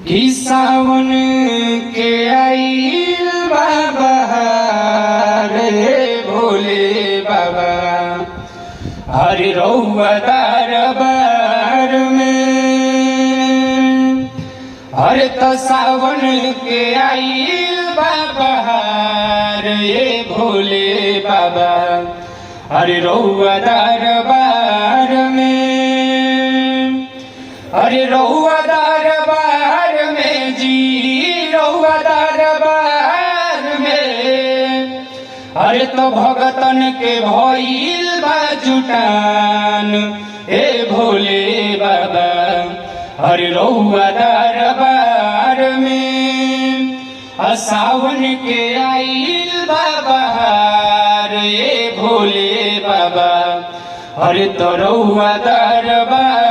कि सावन के आइल बाबा रे भोले बाबा, हरि रउआ दरबार में। हरे तो सावन के आइल बाबा रे भोले बाबा, हरि रउआ दरबार में। हरि रउआ दरबार में जी, रउआ दरबार में। हरे तो भगतन के भइल बा जुटान हे भोले बाबा, हरि रउआ दरबार में। सावन के आइल बाबा रे भोले बाबा, हरि तो रउआ दरबार